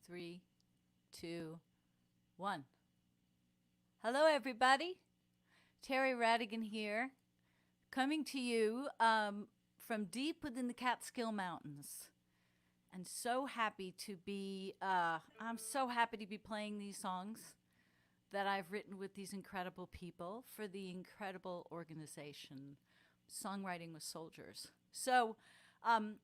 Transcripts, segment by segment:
3, 2, 1. Hello, everybody. Terry Radigan here, coming to you from deep within the Catskill Mountains. And so happy to be, I'm so happy to be playing these songs that I've written with these incredible people for the incredible organization, Songwriting with Soldiers. So I'm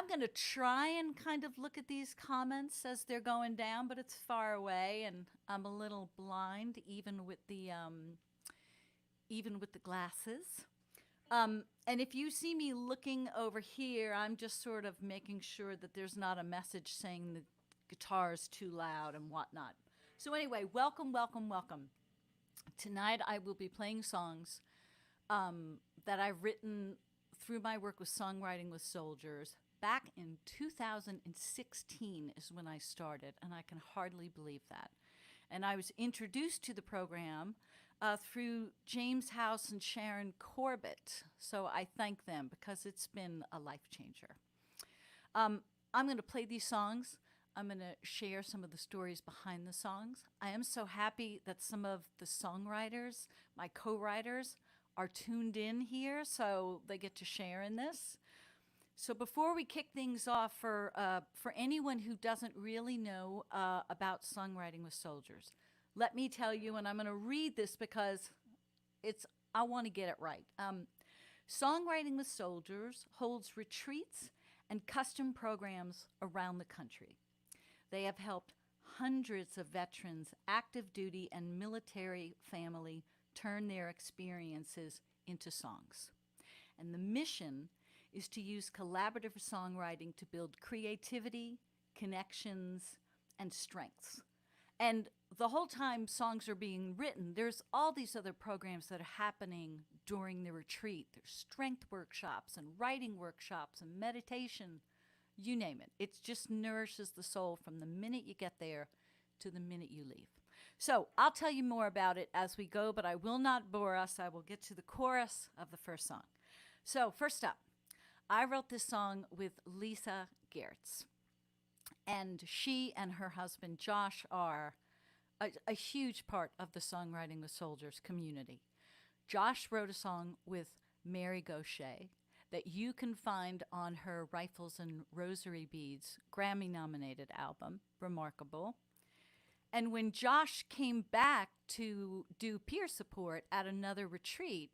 going to try and kind of look at these comments as they're going down, but it's far away, and I'm a little blind, even with the glasses. And if you see me looking over here, I'm just sort of making sure that there's not a message saying the guitar's too loud and whatnot. So anyway, welcome, welcome, welcome. Tonight I will be playing songs that I've written through my work with Songwriting with Soldiers. Back in 2016 is when I started, and I can hardly believe that. And I was introduced to the program through James House and Sharon Corbett. So I thank them because it's been a life changer. I'm going to play these songs. I'm going to share some of the stories behind the songs. I am so happy that some of the songwriters, my co-writers, are tuned in here, so they get to share in this. So before we kick things off, for anyone who doesn't really know about Songwriting with Soldiers, let me tell you, and I'm going to read this because I want to get it right. Songwriting with Soldiers holds retreats and custom programs around the country. They have helped hundreds of veterans, active duty and military family turn their experiences into songs. And the mission is to use collaborative songwriting to build creativity, connections, and strengths. And the whole time songs are being written, there's all these other programs that are happening during the retreat. There's strength workshops and writing workshops and meditation, you name it. It just nourishes the soul from the minute you get there to the minute you leave. So I'll tell you more about it as we go, but I will not bore us. I will get to the chorus of the first song. So first up, I wrote this song with Lisa Geartz, and she and her husband Josh are a huge part of the Songwriting with Soldiers community. Josh wrote a song with Mary Gaucher that you can find on her Rifles and Rosary Beads Grammy-nominated album, Remarkable. And when Josh came back to do peer support at another retreat,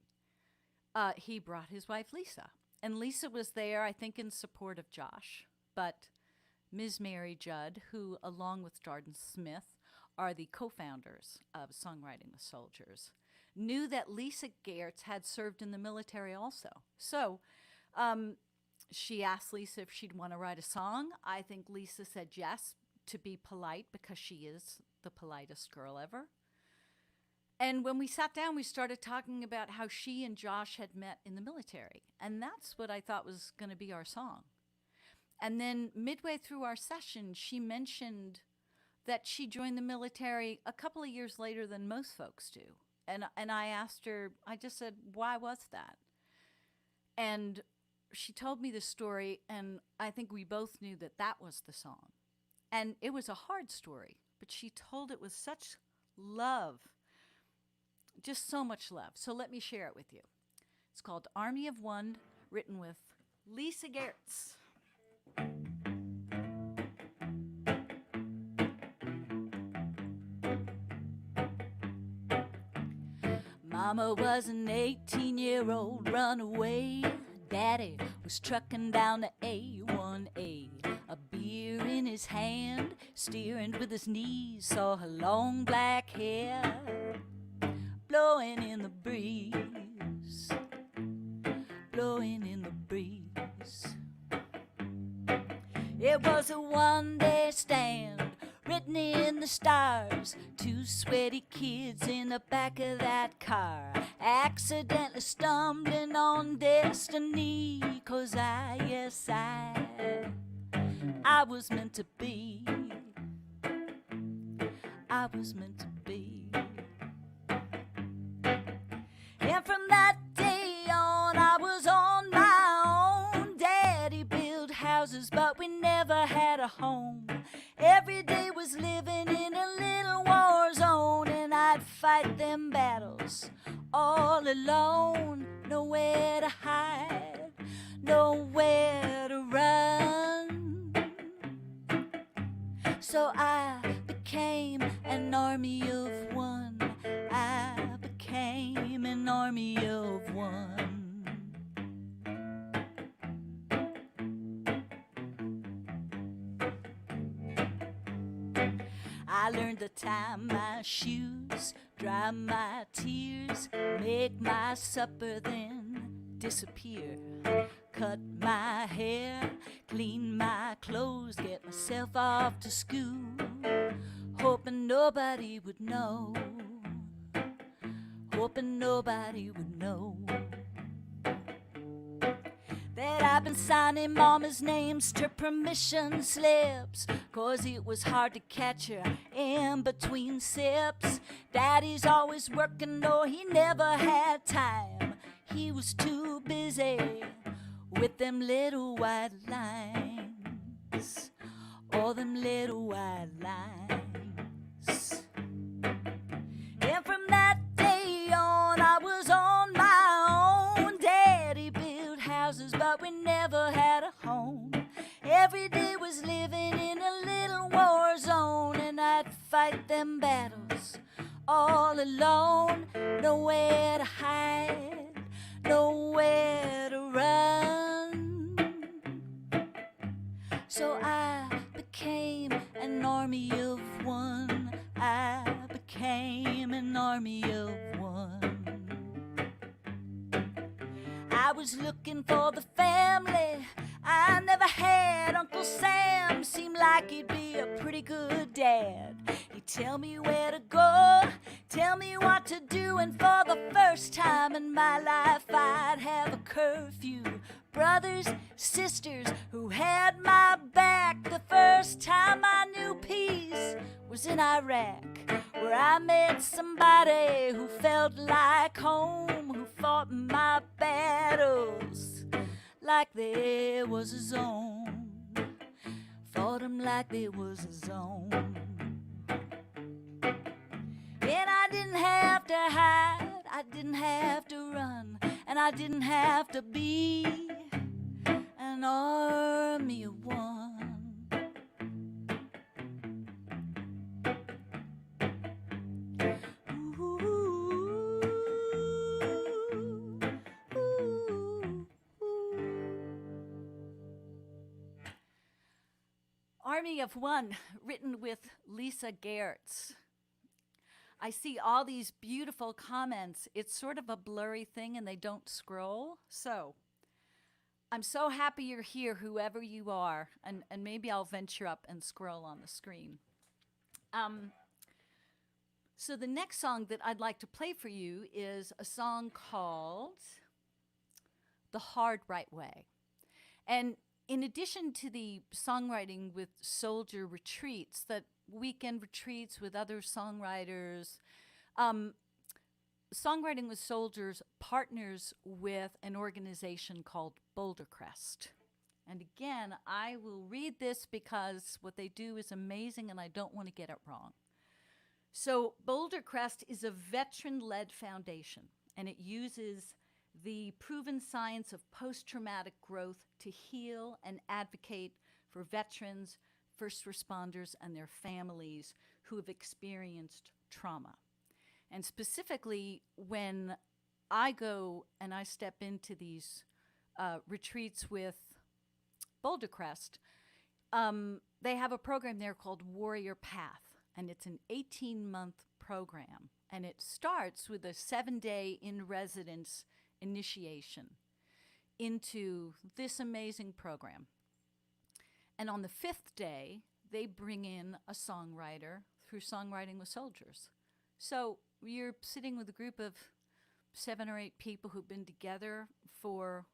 he brought his wife, Lisa. And Lisa was there, I think, in support of Josh. But Ms. Mary Judd, who, along with Jordan Smith, are the co-founders of Songwriting with Soldiers, knew that Lisa Geartz had served in the military also. So she asked Lisa if she'd want to write a song. I think Lisa said yes, to be polite, because she is the politest girl ever. And when we sat down, we started talking about how she and Josh had met in the military. And that's what I thought was going to be our song. And then midway through our session, she mentioned that she joined the military a couple of years later than most folks do. And I asked her, I just said, why was that? And she told me the story, and I think we both knew that that was the song. And it was a hard story, but she told it with such love, just so much love. So let me share it with you. It's called Army of One, written with Lisa Geartz. Mama was an 18-year-old runaway. Daddy was trucking down the A1A. A beer in his hand, steering with his knees, saw her long black hair blowing in the breeze, blowing in the breeze. It was a one-day stand, written in the stars. Two sweaty kids in the back of that car, accidentally stumbling on destiny. 'Cause I was meant to be. I was meant to be. And from that day on, I was on my own. Daddy built houses, but we never had a home. Every day was living in a little war zone, and I'd fight them battles all alone. Nowhere to hide, nowhere to run. So I became an army of one. I became an army of one. I learned to tie my shoes, dry my tears, make my supper, then disappear. Cut my hair, clean my clothes, get myself off to school, hoping nobody would know, hoping nobody would know that I've been signing mama's names to permission slips, 'cause it was hard to catch her in between sips. Daddy's always working, though he never had time. He was too busy with them little white lines, all them little white lines. And from that day on, I was on my own. Daddy built houses, but we never had a home. Every day was living in a little war zone, and I'd fight them battles all alone. Nowhere to hide, nowhere to run. So I became an army of one. I became an army of one. I was looking for the family I never had. Uncle Sam seemed like he'd be a pretty good dad. He'd tell me where to go, tell me what to do, and for the first time in my life I'd have a curfew. Brothers, sisters who had my back. The first time I knew peace was in Iraq, where I met somebody who felt like home, who fought my battles like there was his own, fought him like there was his own. And I didn't have to hide, I didn't have to run, and I didn't have to be an army of one. Army of One, written with Lisa Geartz. I see all these beautiful comments. It's sort of a blurry thing and they don't scroll. So I'm so happy you're here, whoever you are. And maybe I'll venture up and scroll on the screen. So the next song that I'd like to play for you is a song called The Hard Right Way. And in addition to the Songwriting with Soldier retreats, that weekend retreats with other songwriters, Songwriting with Soldiers partners with an organization called Boulder Crest. And again, I will read this because what they do is amazing and I don't want to get it wrong. So Boulder Crest is a veteran-led foundation, and it uses the proven science of post-traumatic growth to heal and advocate for veterans, first responders, and their families who have experienced trauma. And specifically, when I go and I step into these retreats with Boulder Crest, they have a program there called Warrior Path, and it's an 18-month program. And it starts with a 7-day in-residence initiation into this amazing program. And on the 5th day, they bring in a songwriter through Songwriting with Soldiers. So you're sitting with a group of 7 or 8 people who've been together for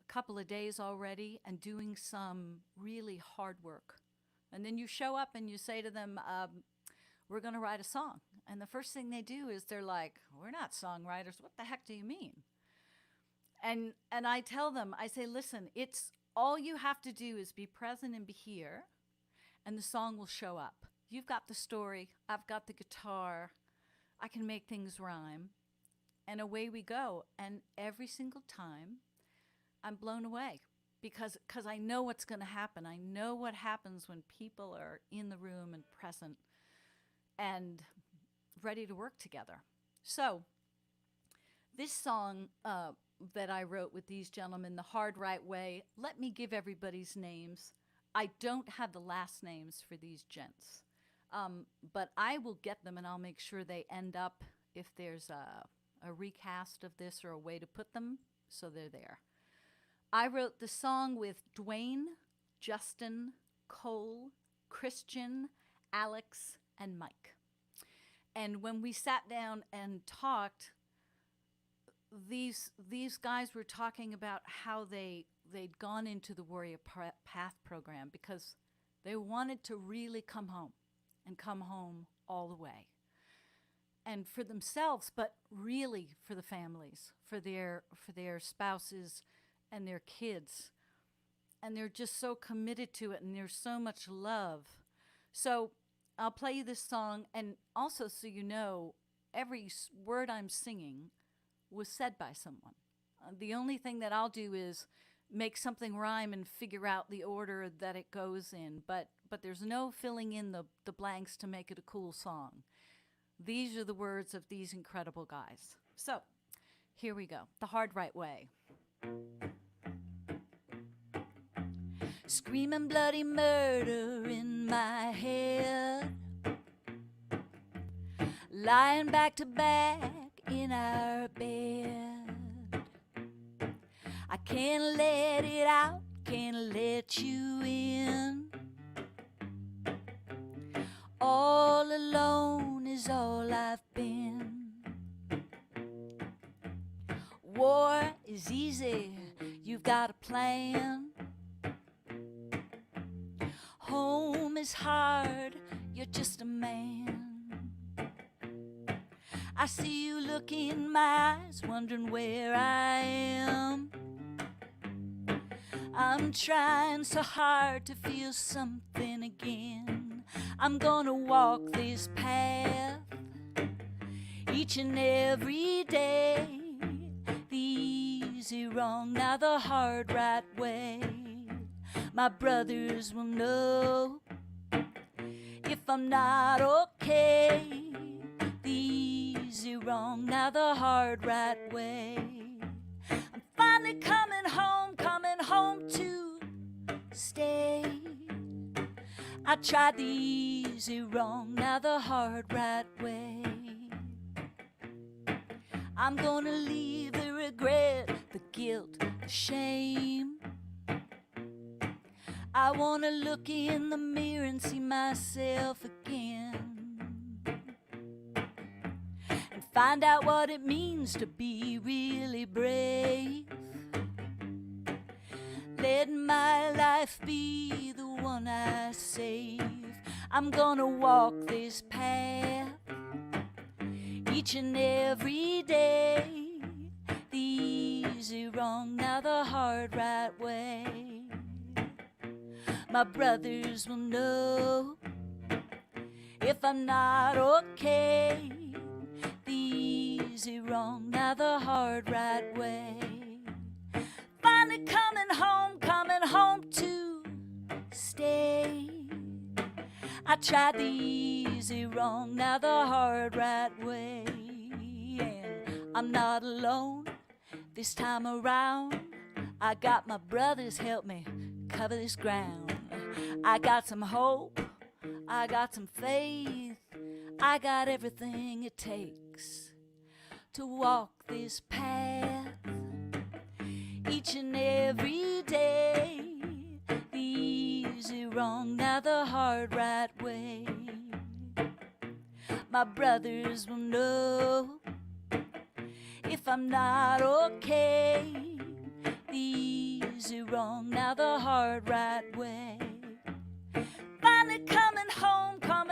a couple of days already and doing some really hard work. And then you show up and you say to them, we're going to write a song. And the first thing they do is they're like, we're not songwriters. What the heck do you mean? And I tell them, I say, listen, it's all you have to do is be present and be here. and the song will show up. You've got the story, I've got the guitar, I can make things rhyme, and away we go. And every single time, I'm blown away because I know what's going to happen. I know what happens when people are in the room and present and ready to work together. So this song that I wrote with these gentlemen, The Hard Right Way, let me give everybody's names. I don't have the last names for these gents, but I will get them and I'll make sure they end up if there's a recast of this or a way to put them, so they're there. I wrote the song with Dwayne, Justin, Cole, Christian, Alex, and Mike. And when we sat down and talked, these guys were talking about how they'd gone into the Warrior Path program because they wanted to really come home and come home all the way. And for themselves, but really for the families, for their spouses and their kids. And they're just so committed to it, and there's so much love. So I'll play you this song, and also so you know, every word I'm singing was said by someone. The only thing that I'll do is make something rhyme and figure out the order that it goes in, but there's no filling in the blanks to make it a cool song. These are the words of these incredible guys. So here we go. The Hard Right Way. Screaming bloody murder in my head, lying back to back in our bed. I can't let it out, can't let you in. All alone is all I've been. War is easy, you've got a plan. Home is hard, you're just a man. I see you look in my eyes, wondering where I am. I'm trying so hard to feel something again. I'm gonna walk this path each and every day. The easy wrong, now the hard right way. My brothers will know if I'm not okay. The easy wrong, now the hard right way. I'm finally coming home to stay. I tried the easy wrong, now the hard right way. I'm gonna leave the regret, the guilt, the shame. I wanna look in the mirror and see myself again, and find out what it means to be really brave. Let my life be the one I save. I'm gonna walk this path each and every day. The easy wrong, now the hard right way. My brothers will know if I'm not okay. The easy wrong, now the hard right way. Finally coming home to stay. I tried the easy wrong, now the hard right way. And I'm not alone this time around. I got my brothers help me cover this ground. I got some hope, I got some faith, I got everything it takes to walk this path each and every day. The easy wrong, now the hard right way. My brothers will know if I'm not okay. The easy wrong, now the hard right way. Finally coming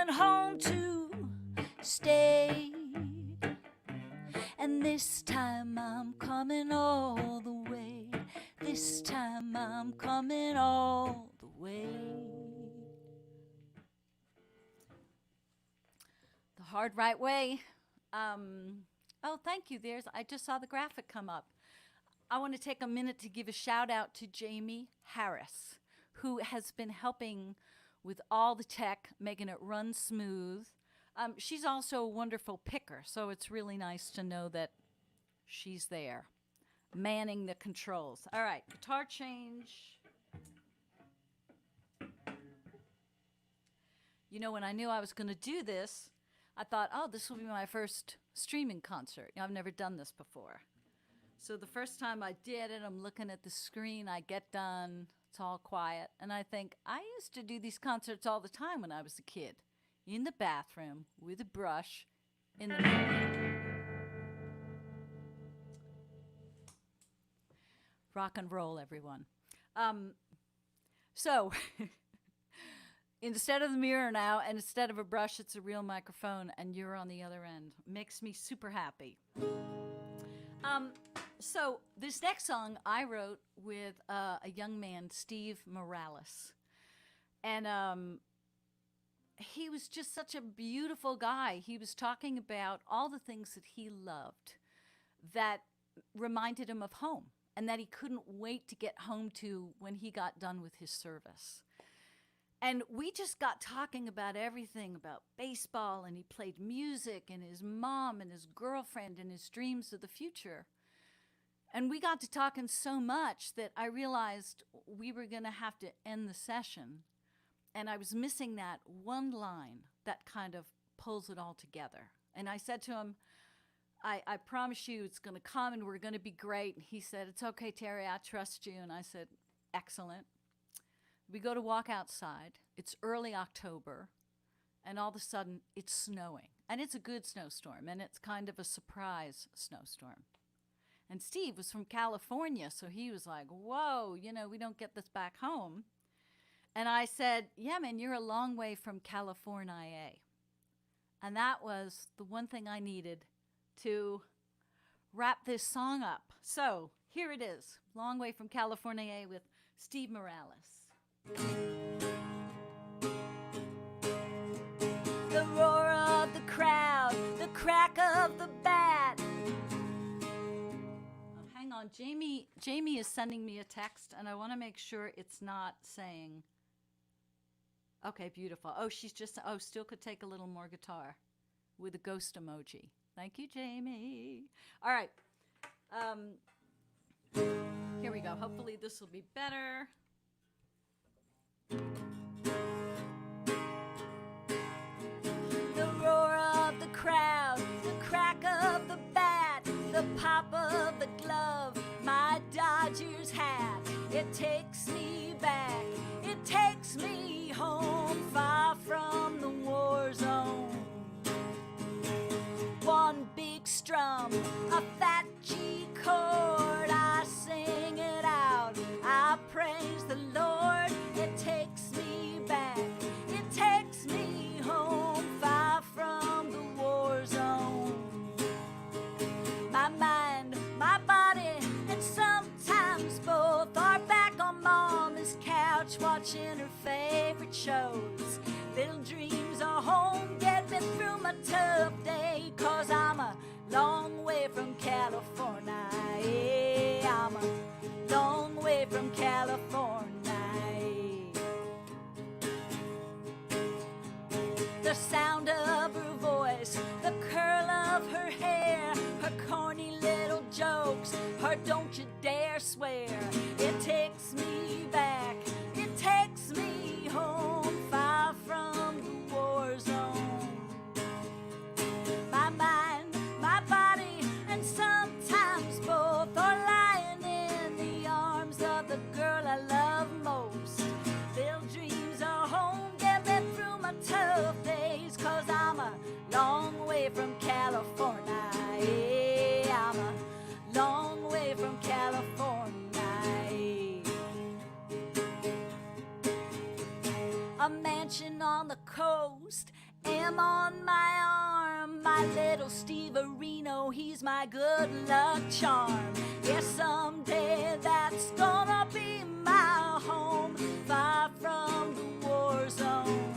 home to stay. And this time I'm coming all the way. This time I'm coming all the way. Hard right way. Oh, thank you. I just saw the graphic come up. I want to take a minute to give a shout out to Jamie Harris, who has been helping with all the tech, making it run smooth. She's also a wonderful picker, so it's really nice to know that she's there, manning the controls. All right, guitar change. You know, when I knew I was going to do this, I thought, oh, this will be my first streaming concert. You know, I've never done this before. So the first time I did it, I'm looking at the screen, I get done, it's all quiet, and I think, I used to do these concerts all the time when I was a kid. In the bathroom, with a brush, in the mirror. Rock and roll, everyone. So, instead of the mirror now, and instead of a brush, it's a real microphone, and you're on the other end. Makes me super happy. So, this next song I wrote with a young man, Steve Morales. And he was just such a beautiful guy. He was talking about all the things that he loved that reminded him of home, and that he couldn't wait to get home to when he got done with his service. And we just got talking about everything, about baseball, and he played music, and his mom, and his girlfriend, and his dreams of the future. And we got to talking so much that I realized we were going to have to end the session. And I was missing that one line that kind of pulls it all together. And I said to him, I promise you it's going to come and we're going to be great. And he said, it's okay, Terry, I trust you. And I said, excellent. We go to walk outside. It's early October. And all of a sudden, it's snowing. And it's a good snowstorm. And it's kind of a surprise snowstorm. And Steve was from California, so he was like, whoa, you know, we don't get this back home. And I said, yeah, man, you're a long way from California. And that was the one thing I needed to wrap this song up. So here it is, Long Way from California with Steve Morales. The roar of the crowd, the crack of the bat. Hang on, Jamie is sending me a text, and I want to make sure it's not saying... Okay, beautiful. Oh, still could take a little more guitar with a ghost emoji. Thank you, Jamie. All right. Here we go. Hopefully this will be better. The roar of the crowd, the crack of the bat, the pop of the glove, my Dodgers hat. It takes me back. It takes me home, far from the war zone. One big strum, a fat G chord, I sing it out, I praise the Lord. It takes me back, it takes me home, far from the war zone. My mind, my body, and sometimes both are back on Mama's couch watching her favorite shows. Little dreams of home get me through my tough day, 'cause I'm a long way from California. Yeah, I'm a long way from California. The sound of her voice, the curl of her hair, her corny little jokes, her don't you dare swear. It takes me back, it takes me home, far from the war zone. My mind, my body, and sometimes both are lying in the arms of the girl I love most. Little dreams of home get me through my tough days, 'cause I'm a long way from California. Yeah, I'm a long way from California. A mansion on the coast, am on my arm. My little Steve Areno, he's my good luck charm. Yeah, someday that's gonna be my home, far from the war zone.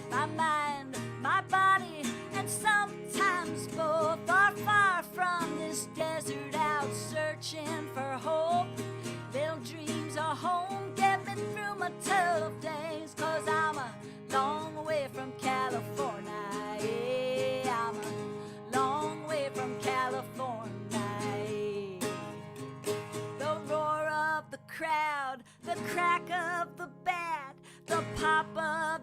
My mind, my body,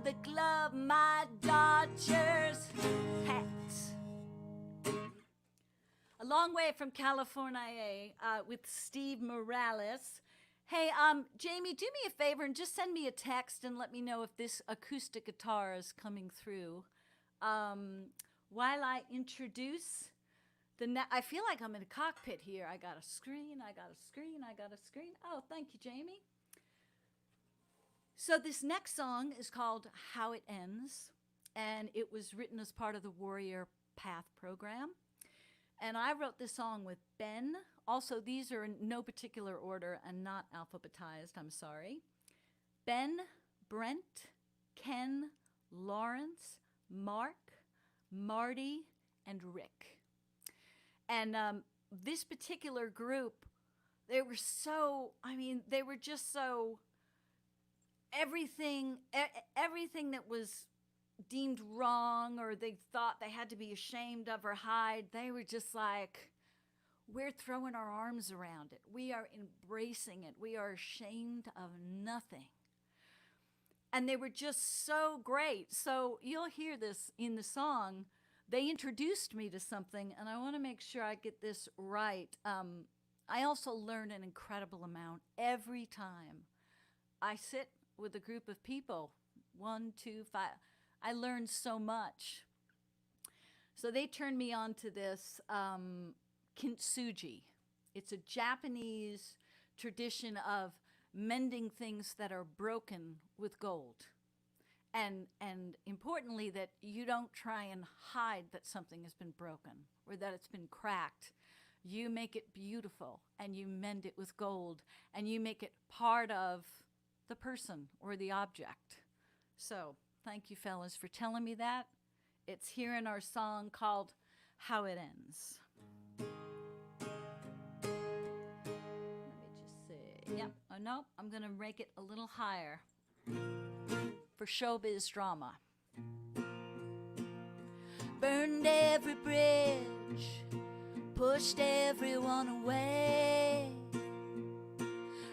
the glove, my Dodgers hat. A long way from California, with Steve Morales. Hey, Jamie, do me a favor and just send me a text and let me know if this acoustic guitar is coming through. While I introduce I feel like I'm in a cockpit here. I got a screen, I got a screen, I got a screen. Oh, thank you, Jamie. So this next song is called How It Ends, and it was written as part of the Warrior Path program. And I wrote this song with Ben. Also, these are in no particular order and not alphabetized, I'm sorry. Ben, Brent, Ken, Lawrence, Mark, Marty, and Rick. And this particular group, they were just so, everything that was deemed wrong or they thought they had to be ashamed of or hide, they were just like, we're throwing our arms around it. We are embracing it. We are ashamed of nothing. And they were just so great. So you'll hear this in the song. They introduced me to something, and I want to make sure I get this right. I also learn an incredible amount every time I sit with a group of people. 1, 2, 5. I learned so much. So they turned me on to this kintsugi. It's a Japanese tradition of mending things that are broken with gold. And importantly, that you don't try and hide that something has been broken or that it's been cracked. You make it beautiful and you mend it with gold and you make it part of the person or the object. So thank you, fellas, for telling me that. It's here in our song called How It Ends. Let me just see. Yep. Oh, no, I'm going to make it a little higher for showbiz drama. Burned every bridge, pushed everyone away.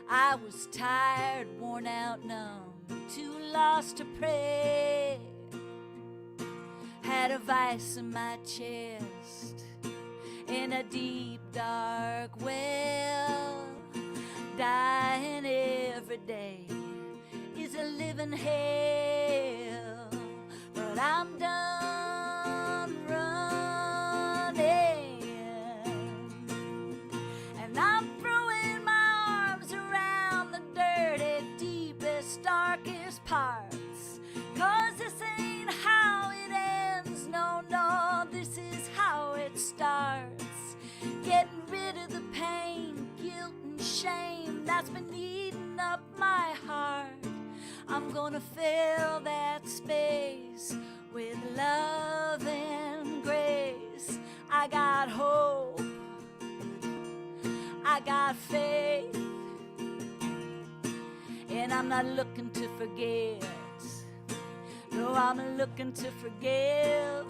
I was tired, worn out, numb, too lost to pray. Had a vice in my chest, in a deep dark well. Dying every day is a living hell. But I'm done running, and I'm throwing my arms around the dirty, deepest, darkest parts. 'Cause this ain't how it ends, no, no, this is how it starts. Getting rid of the pain, guilt and shame that's been eating up my heart. I'm gonna fill that space with love and grace. I got hope, I got faith, and I'm not looking to forget. No, I'm looking to forgive,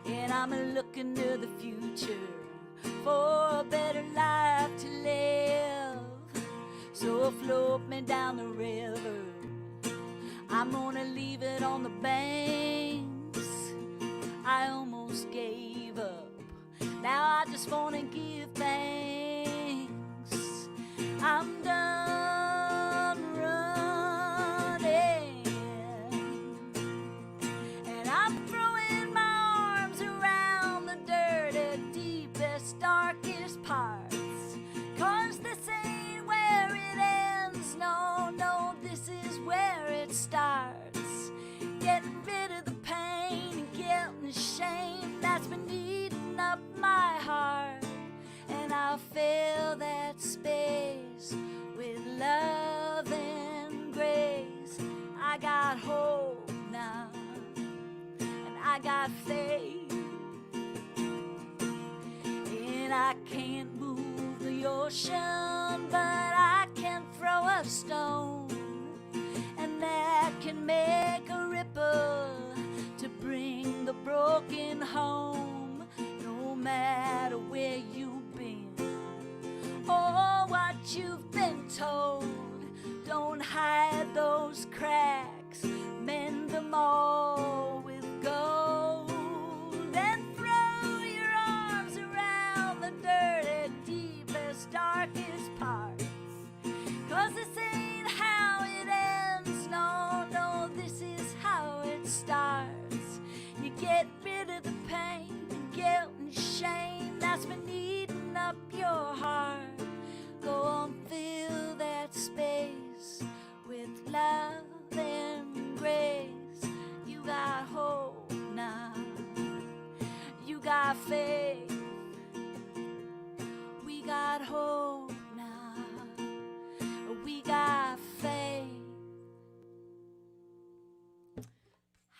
and I'm looking to the future for a better life to live. So float me down the river, I'm gonna leave it on the banks. I almost gave up, now I just wanna give thanks. I'm done running, and I'm throwing my arms around the dirty, deepest, darkest parts. 'Cause this ain't where it ends, no, no, this is where it starts. Getting rid of the pain and guilt and shame that's been eating up my heart. And I'll fill that space with love and grace. I got hope now, and I got faith, and I can't move the ocean, but I can throw a stone, and that can make a ripple to bring the broken home. No matter where you've been or what you've been told, don't hide those cracks, mend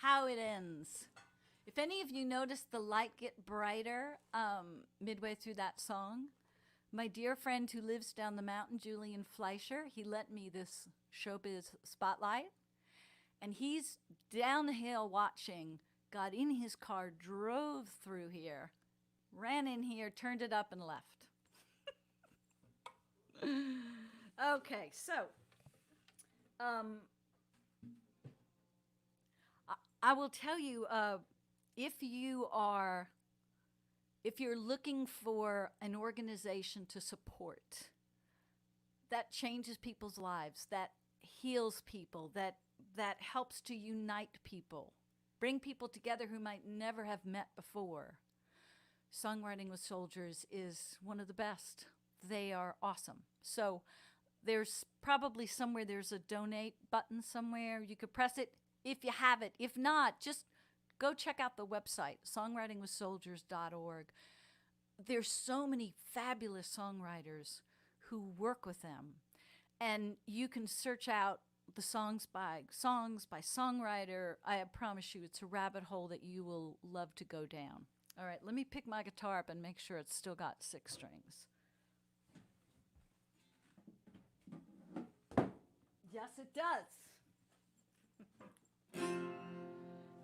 how it ends. If any of you noticed the light get brighter midway through that song, my dear friend who lives down the mountain, Julian Fleischer, he lent me this showbiz spotlight. And he's down the hill watching, got in his car, drove through here, ran in here, turned it up, and left. Okay, so I will tell you, if you're looking for an organization to support that changes people's lives, that heals people, that helps to unite people, bring people together who might never have met before, Songwriting with Soldiers is one of the best. They are awesome. So there's probably somewhere there's a donate button somewhere. You could press it if you have it. If not, just go check out the website, songwritingwithsoldiers.org. There's so many fabulous songwriters who work with them. And you can search out the songs by songwriter. I promise you it's a rabbit hole that you will love to go down. All right, let me pick my guitar up and make sure it's still got 6 strings. Yes, it does.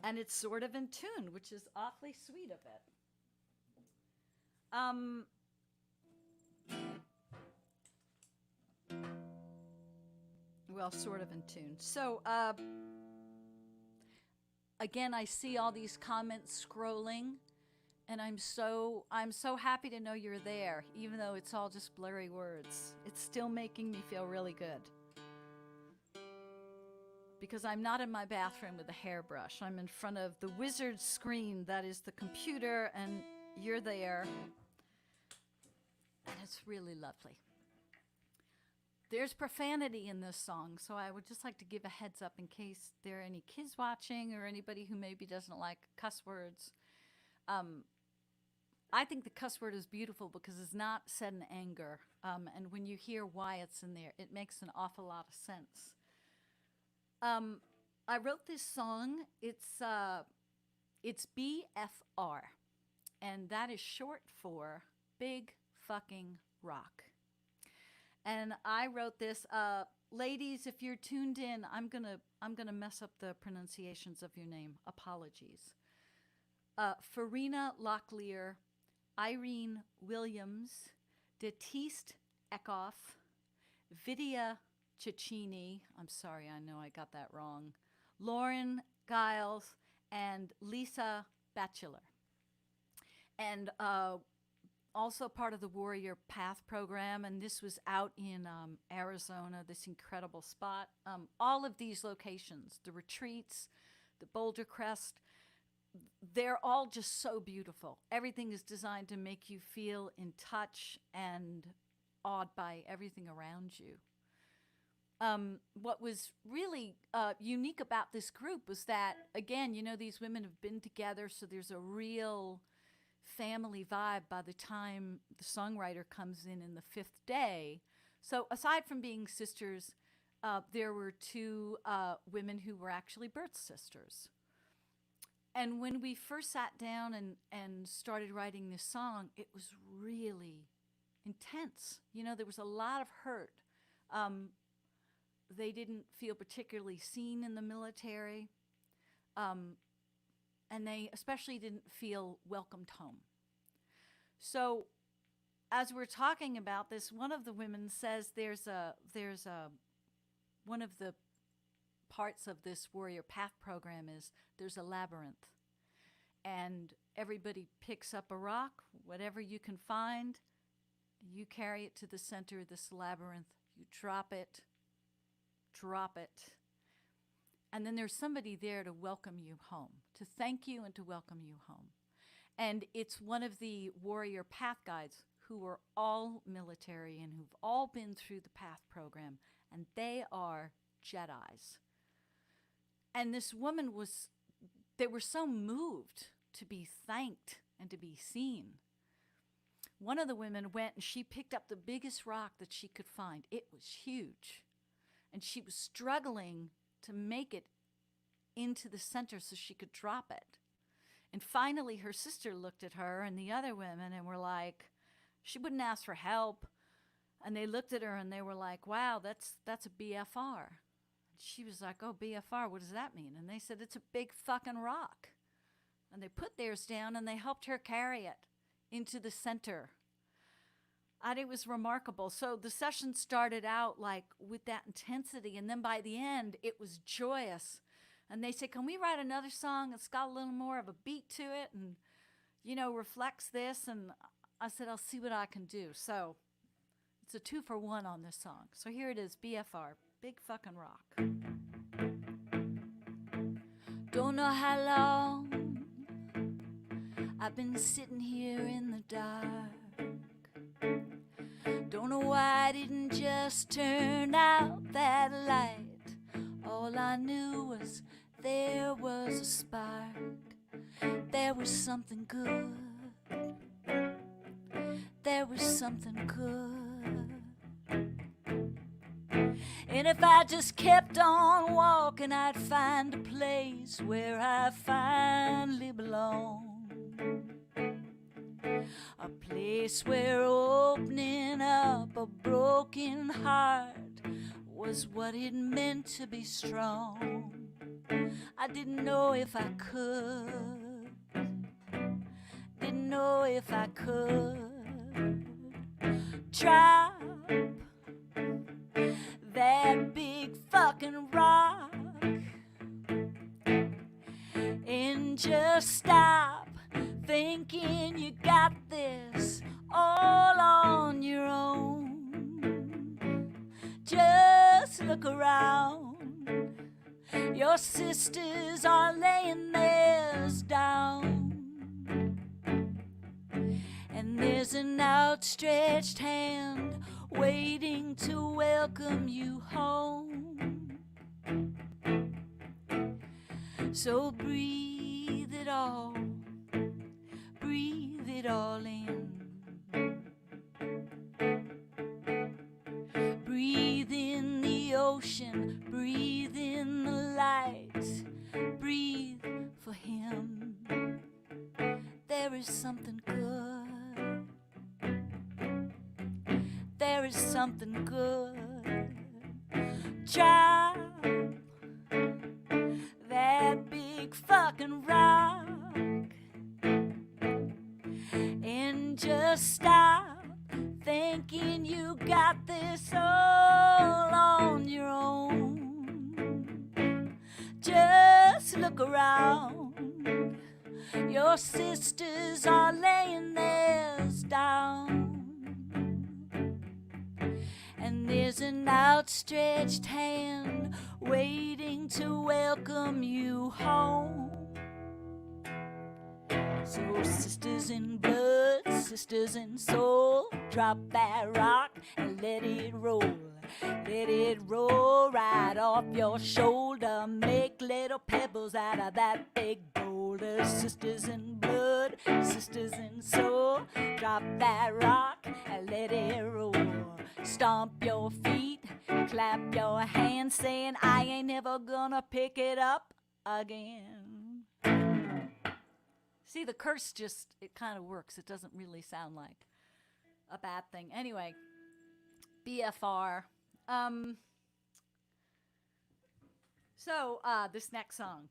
And it's sort of in tune, which is awfully sweet of it. Well, sort of in tune. So, again, I see all these comments scrolling, and I'm so happy to know you're there, even though it's all just blurry words. It's still making me feel really good. Because I'm not in my bathroom with a hairbrush. I'm in front of the wizard screen that is the computer, and you're there. And it's really lovely. There's profanity in this song, so I would just like to give a heads up in case there are any kids watching or anybody who maybe doesn't like cuss words. I think the cuss word is beautiful because it's not said in anger. And when you hear why it's in there, it makes an awful lot of sense. I wrote this song. It's BFR, and that is short for Big Fucking Rock. And I wrote this. Ladies, if you're tuned in, I'm gonna mess up the pronunciations of your name. Apologies. Farina Locklear, Irene Williams, Detiste Eckhoff, Vidya Cicchini, I'm sorry, I know I got that wrong, Lauren Giles, and Lisa Batchelor. And also part of the Warrior Path program, and this was out in Arizona, this incredible spot. All of these locations, the retreats, the Boulder Crest, they're all just so beautiful. Everything is designed to make you feel in touch and awed by everything around you. What was really unique about this group was that, again, you know, these women have been together, so there's a real family vibe by the time the songwriter comes in the 5th day. So aside from being sisters, there were 2 women who were actually birth sisters. And when we first sat down and started writing this song, it was really intense. You know, there was a lot of hurt. They didn't feel particularly seen in the military, and they especially didn't feel welcomed home. So as we're talking about this, one of the women says there's one of the parts of this Warrior Path program is there's a labyrinth, and everybody picks up a rock, whatever you can find, you carry it to the center of this labyrinth, you drop it, and then there's somebody there to welcome you home, to thank you and to welcome you home. And it's one of the Warrior Path guides who are all military and who've all been through the Path program, and they are Jedis. And this woman they were so moved to be thanked and to be seen. One of the women went and she picked up the biggest rock that she could find. It was huge. And she was struggling to make it into the center so she could drop it. And finally, her sister looked at her and the other women and were like, she wouldn't ask for help. And they looked at her and they were like, wow, that's a BFR. She was like, oh, BFR, what does that mean? And they said, it's a big fucking rock. And they put theirs down and they helped her carry it into the center. And it was remarkable. So the session started out like with that intensity. And then by the end, it was joyous. And they said, can we write another song that's got a little more of a beat to it and, you know, reflects this? And I said, I'll see what I can do. So it's a 2-for-1 on this song. So here it is, BFR, Big Fucking Rock. Don't know how long I've been sitting here in the dark. Don't know why I didn't just turn out that light. All I knew was there was a spark. There was something good. There was something good. And if I just kept on walking, I'd find a place where I finally belong. A place where opening up a broken heart was what it meant to be strong. I didn't know if I could. Didn't know if I could drop that big fucking rock and just stop thinking you got this all on your own. Just look around. Your sisters are laying theirs down. And there's an outstretched hand waiting to welcome you home. So breathe it all in. Breathe in the ocean, breathe in the light, breathe for him. There is something good. There is something good. Drop that big fucking rock and just stop thinking you got this all on your own. Just look around. Your sisters are laying theirs down. And there's an outstretched hand waiting to welcome you home. So sisters in blood, sisters in soul, drop that rock and let it roll. Let it roll right off your shoulder. Make little pebbles out of that big boulder. Sisters in blood, sisters in soul, drop that rock and let it roll. Stomp your feet, clap your hands, saying I ain't never gonna pick it up again. See, the curse just, it kind of works. It doesn't really sound like a bad thing. Anyway, BFR. So this next song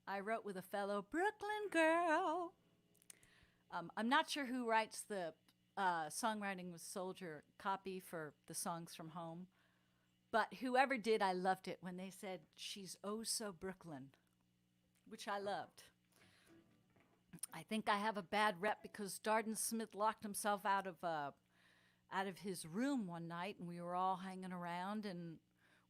I wrote with a fellow Brooklyn girl. I'm not sure who writes the Songwriting with Soldier copy for the songs from home, but whoever did, I loved it when they said, she's oh so Brooklyn, which I loved. I think I have a bad rep because Darden Smith locked himself out of his room one night, and we were all hanging around, and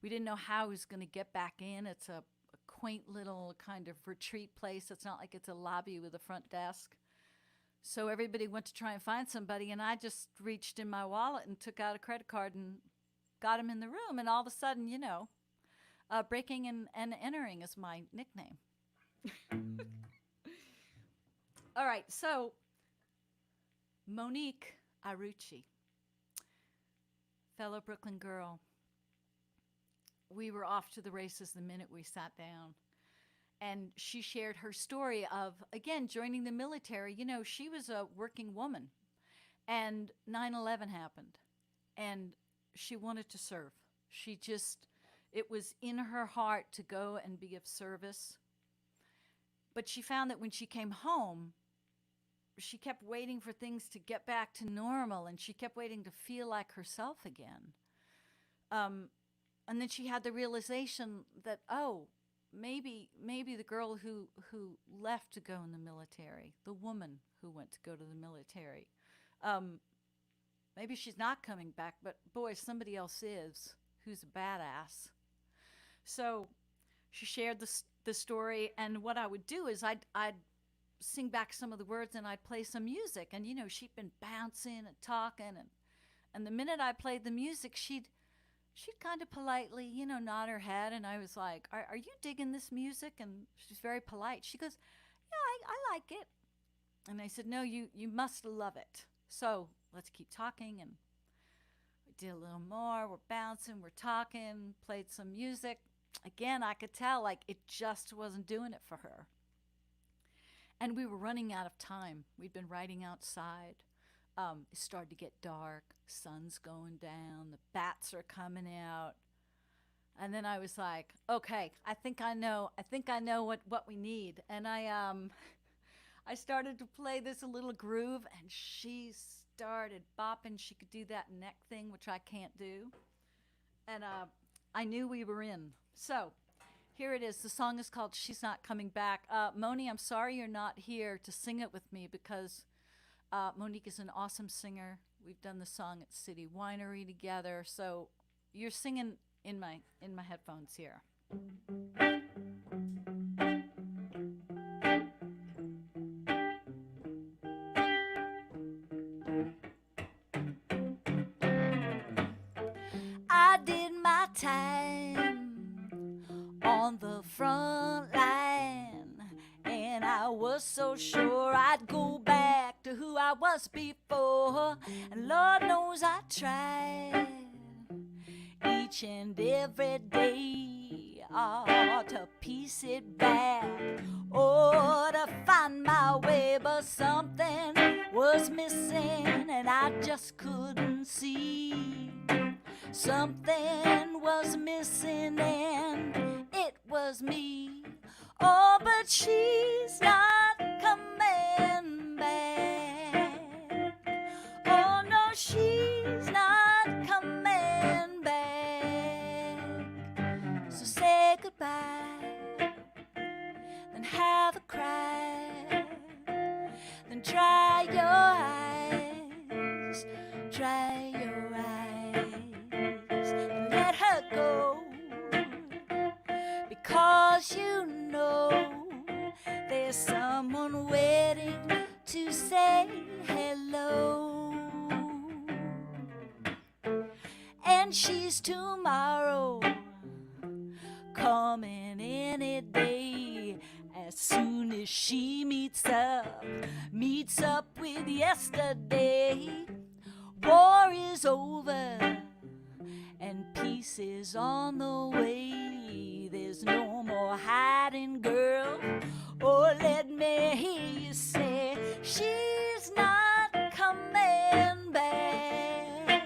we didn't know how he was going to get back in. It's a quaint little kind of retreat place. It's not like it's a lobby with a front desk. So everybody went to try and find somebody, and I just reached in my wallet and took out a credit card and got him in the room, and all of a sudden, you know, breaking and entering is my nickname. All right, so Monique Arrucci, fellow Brooklyn girl. We were off to the races the minute we sat down. and she shared her story of, again, joining the military. You know, she was a working woman, and 9/11 happened, and she wanted to serve. It was in her heart to go and be of service. But she found that when she came home, she kept waiting for things to get back to normal, and she kept waiting to feel like herself again. And then she had the realization that, oh, maybe the girl who left to go in the military, the woman who went to go to the military, maybe she's not coming back, but boy, somebody else is, who's a badass. So she shared the story, and what I would do is I'd sing back some of the words, and I'd play some music, and you know, she'd been bouncing and talking, and the minute I played the music, she'd kind of politely, you know, nod her head, and I was like, are you digging this music? And she's very polite. She goes, yeah, I like it. And I said, no, you must love it. So let's keep talking, and we did a little more. We're bouncing, we're talking, played some music. Again, I could tell, like, it just wasn't doing it for her. And we were running out of time. We'd been writing outside. It started to get dark. Sun's going down. The bats are coming out. And then I was like, okay, I think I know what we need. And I started to play this little groove, and she started bopping. She could do that neck thing, which I can't do. And I knew we were in. So here it is. The song is called She's Not Coming Back. Moni, I'm sorry you're not here to sing it with me, because Monique is an awesome singer. We've done the song at City Winery together. So you're singing in my headphones here. I did my time on the front line, and I was so sure I'd go back to who I was before. And Lord knows I tried each and every day, to piece it back, to find my way. But something was missing, and I just couldn't see. Something was missing, and it was me. Oh, but she's not coming back. Oh, no, she's not coming back. So say goodbye, then have a cry, then dry your eyes, dry your eyes, and let her go. Because you know there's someone waiting to say hello. And she's tomorrow, coming any day, as soon as she meets up with yesterday. War is over, and peace is on the way. There's no more hiding, girl. Oh, let me hear you say, she's not coming back.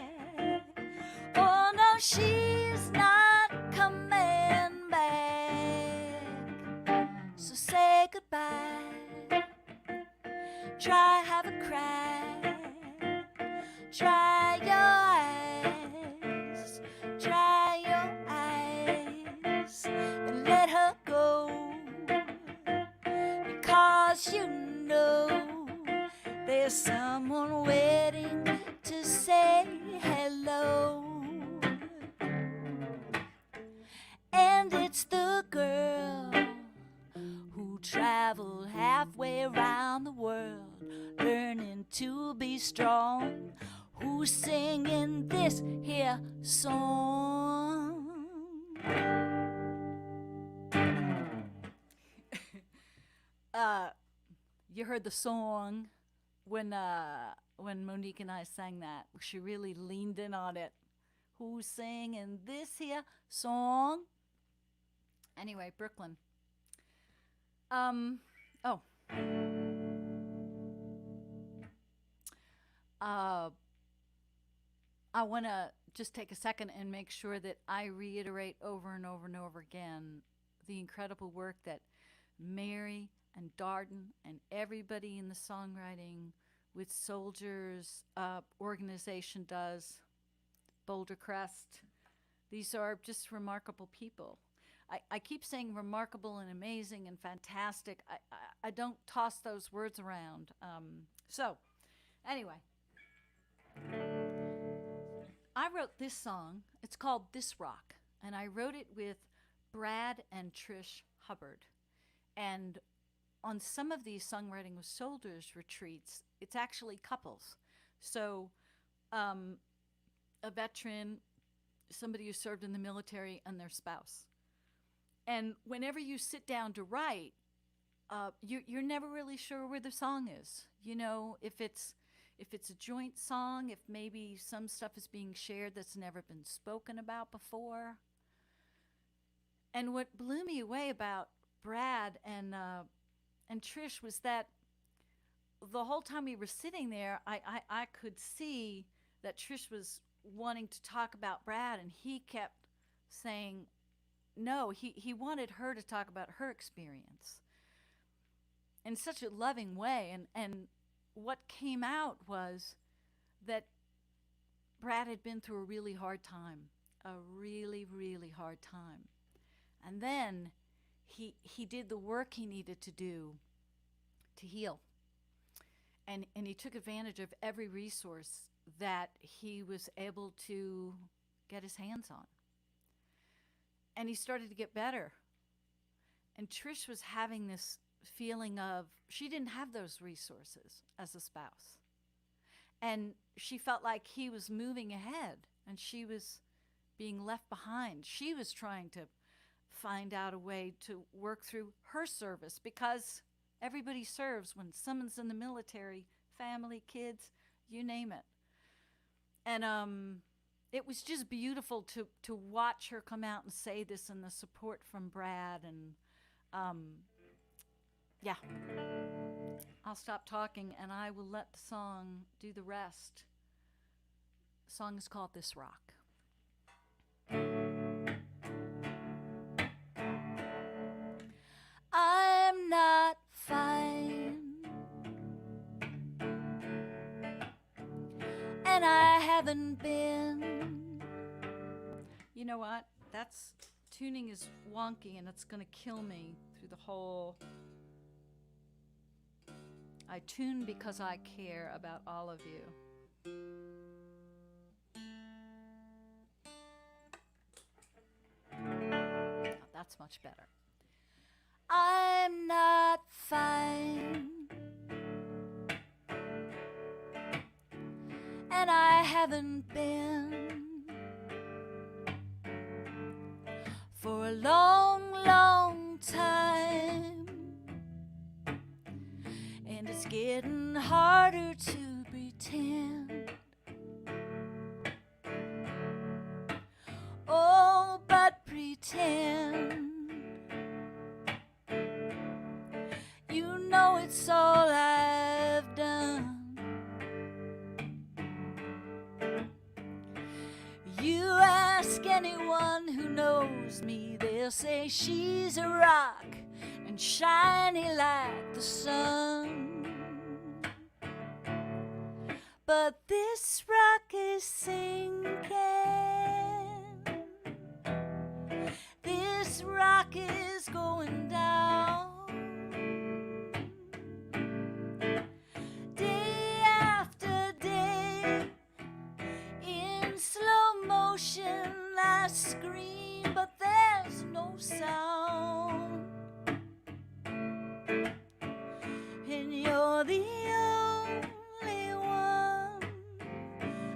Oh, no, she's not coming back. So say goodbye. Try, have a cry. Dry your eyes, dry your eyes, and let her go. Because you know there's someone waiting to say hello. And it's the girl who traveled halfway around the world, learning to be strong, who's singing this here song. You heard the song when Monique and I sang that. She really leaned in on it. Who's singing this here song? Anyway, Brooklyn. Oh. I want to just take a second and make sure that I reiterate over and over and over again the incredible work that Mary and Darden and everybody in the Songwriting with Soldiers organization does. Boulder Crest. These are just remarkable people. I keep saying remarkable and amazing and fantastic. I don't toss those words around. So, anyway, I wrote this song. It's called This Rock, and I wrote it with Brad and Trish Hubbard. And on some of these Songwriting with Soldiers retreats, it's actually couples. So, a veteran, somebody who served in the military, and their spouse. And whenever you sit down to write, you're never really sure where the song is. You know, if it's a joint song, if maybe some stuff is being shared that's never been spoken about before. And what blew me away about Brad and Trish was that the whole time we were sitting there, I could see that Trish was wanting to talk about Brad, and he kept saying no. He wanted her to talk about her experience in such a loving way. And what came out was that Brad had been through a really hard time, a really, really hard time. And then he did the work he needed to do to heal. And he took advantage of every resource that he was able to get his hands on. And he started to get better. And Trish was having this feeling of she didn't have those resources as a spouse. And she felt like he was moving ahead and she was being left behind. She was trying to find out a way to work through her service, because everybody serves when someone's in the military, family, kids, you name it. And it was just beautiful to watch her come out and say this, and the support from Brad. And yeah, I'll stop talking and I will let the song do the rest. The song is called This Rock. I'm not fine, and I haven't been. You know what? That's tuning is wonky, and it's gonna kill me through the whole. I tune because I care about all of you. Oh, that's much better. I'm not fine, and I haven't been for a long, long time, and it's getting harder to pretend. Oh, but pretend. You know it's all I've done. You ask anyone who knows me, they'll say she's a rock and shiny like the sun. But this rock is sinking. This rock is going down. Day after day, in slow motion, I scream, but there's no sound. And you're the only one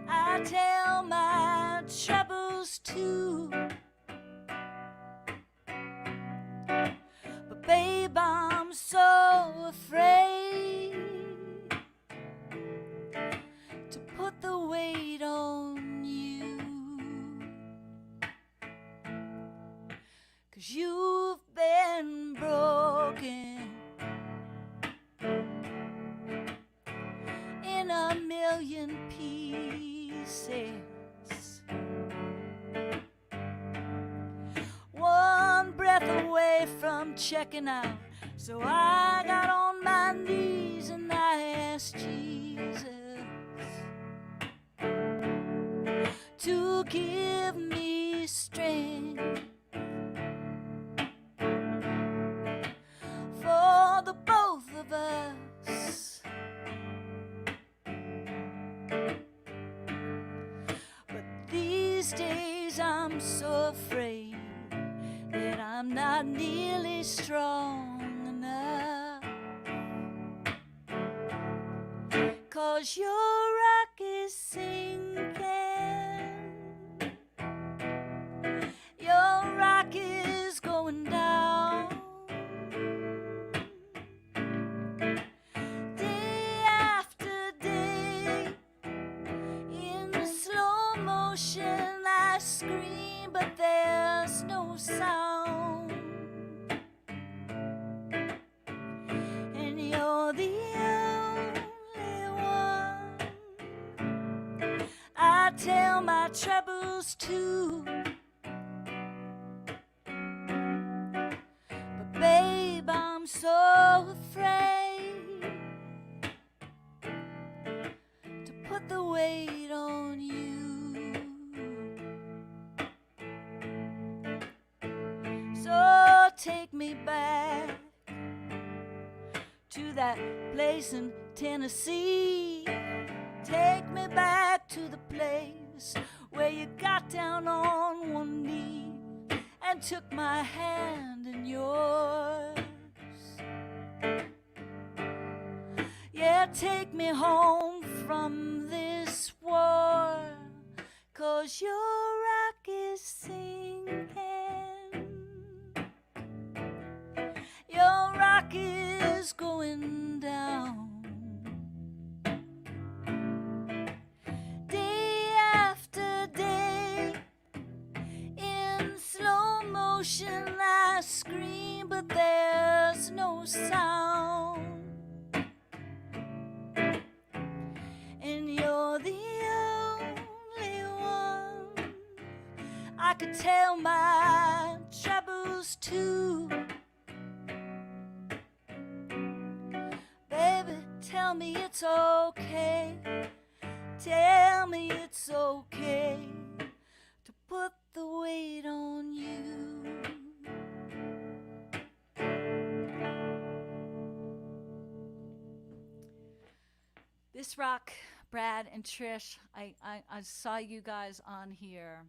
I tell my troubles to. But babe, I'm so afraid to put the weight on you, 'cause you've been broken million pieces. One breath away from checking out, so I got on my knees and I asked Jesus to give me strength for the both of us. But these days I'm so afraid that I'm not nearly strong enough, 'cause your rock is sinking, your rock is going down. Day after day, in slow motion I scream, but there's no sound. And you're the only one I tell my troubles to. But babe, I'm so afraid to put the weight on you. So take me back to that place in Tennessee. Take me back to the place where you got down on one knee and took my hand in yours. Yeah, take me home from this war, 'cause your rock is sinking, your rock is going down. Day after day, in slow motion I scream, but there's no sound. And you're the only one I could tell my troubles to. Baby, tell me it's okay. Tell me it's okay to put the weight on you. This rock, Brad and Trish, I saw you guys on here.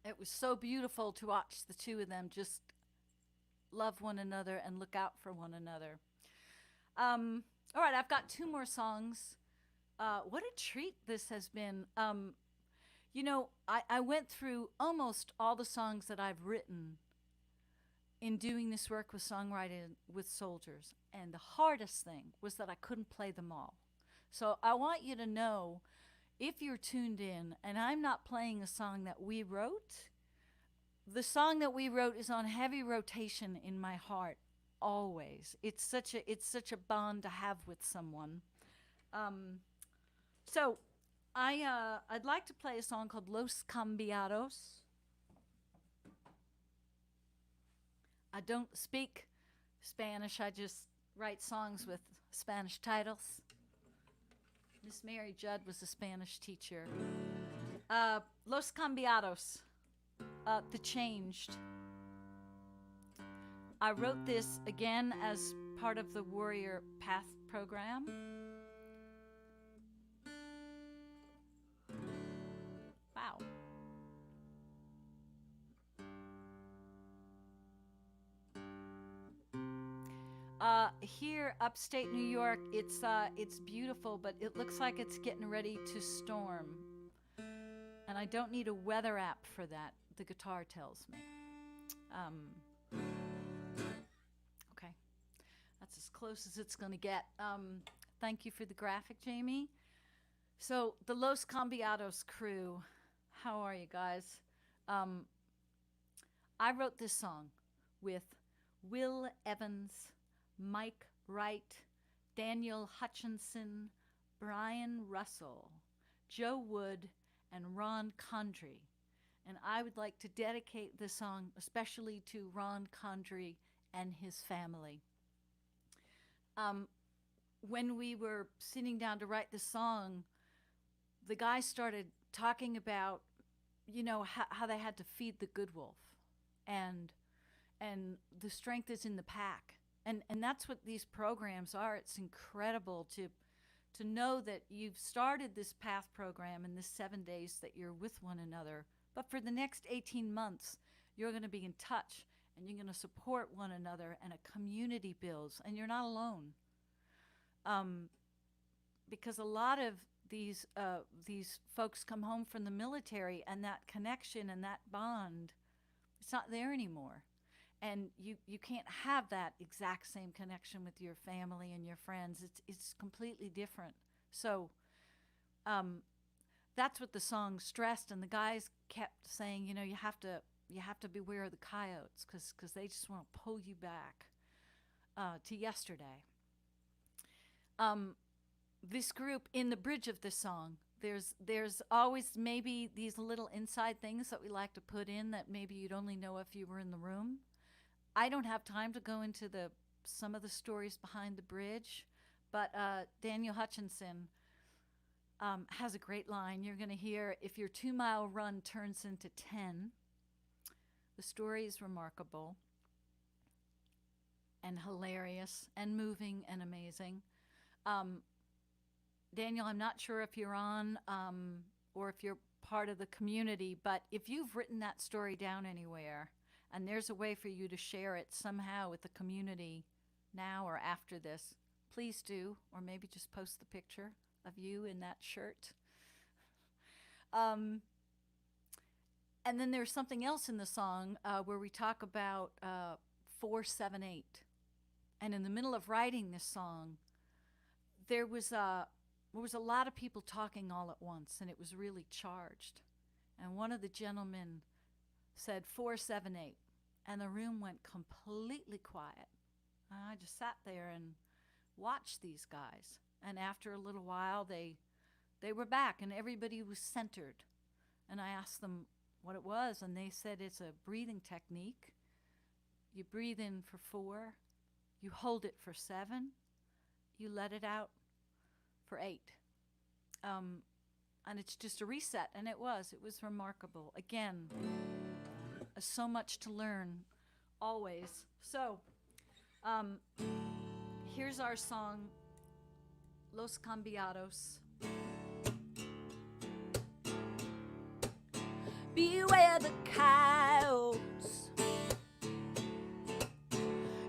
It was so beautiful to watch the two of them just love one another and look out for one another. All right, I've got two more songs. What a treat this has been. You know, I went through almost all the songs that I've written in doing this work with Songwriting with Soldiers, and the hardest thing was that I couldn't play them all. So I want you to know, if you're tuned in and I'm not playing a song that we wrote, the song that we wrote is on heavy rotation in my heart always. It's such a bond to have with someone. So I'd like to play a song called Los Cambiados. I don't speak Spanish. I just write songs with Spanish titles. Miss Mary Judd was a Spanish teacher. Los Cambiados, The Changed. I wrote this again as part of the Warrior Path program. Wow. Here, upstate New York, it's beautiful, but it looks like it's getting ready to storm. And I don't need a weather app for that, the guitar tells me. Okay, that's as close as it's gonna get. Thank you for the graphic, Jamie. So, the Los Cambiados crew, how are you guys? I wrote this song with Will Evans, Mike Wright, Daniel Hutchinson, Brian Russell, Joe Wood, and Ron Condry. And I would like to dedicate this song especially to Ron Condry and his family. When we were sitting down to write the song, the guys started talking about, you know, how they had to feed the good wolf, and the strength is in the pack, and that's what these programs are. It's incredible to know that you've started this path program in this 7 days that you're with one another, but for the next 18 months you're going to be in touch and you're going to support one another, and a community builds, and you're not alone. Because a lot of these folks come home from the military, and that connection and that bond, it's not there anymore. And you can't have that exact same connection with your family and your friends. It's completely different. So that's what the song stressed, and the guys kept saying, you know, you have to beware of the coyotes, because they just want to pull you back to yesterday. This group, in the bridge of this song, there's always maybe these little inside things that we like to put in that maybe you'd only know if you were in the room. I don't have time to go into some of the stories behind the bridge, but Daniel Hutchinson has a great line. You're going to hear, if your 2-mile run turns into 10. The story is remarkable and hilarious and moving and amazing. Daniel, I'm not sure if you're on or if you're part of the community, but if you've written that story down anywhere and there's a way for you to share it somehow with the community now or after this, please do, or maybe just post the picture of you in that shirt. And then there's something else in the song where we talk about 478. And in the middle of writing this song, there was a lot of people talking all at once, and it was really charged. And one of the gentlemen said 478, and the room went completely quiet. And I just sat there and watched these guys. And after a little while, they were back, and everybody was centered. And I asked them what it was, and they said it's a breathing technique. You breathe in for 4, you hold it for 7, you let it out for 8. And it's just a reset, and it was remarkable. Again, so much to learn, always. So, here's our song, Los Cambiados. Beware the coyotes,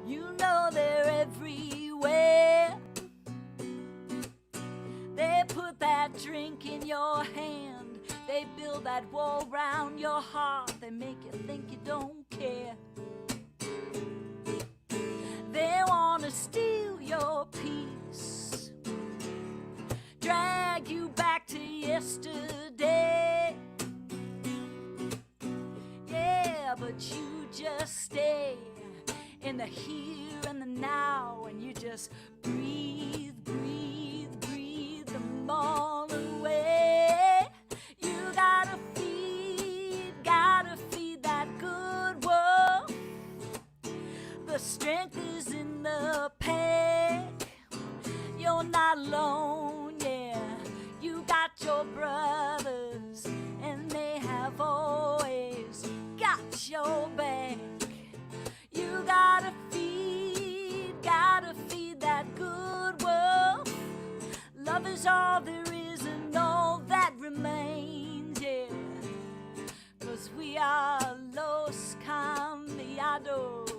you know they're everywhere. They put that drink in your hand, they build that wall round your heart, they make you think you don't care. They wanna steal your peace, drag you back to yesterday. Yeah, but you just stay in the here and the now, and you just breathe, breathe, breathe them all away. You gotta feed that good wolf. The strength is in the pack. You're not alone, yeah. You got your brothers, and they have always got your back. You gotta feed that good wolf. Love is all there is and all that remains, yeah. 'Cause we are Los Cambiados.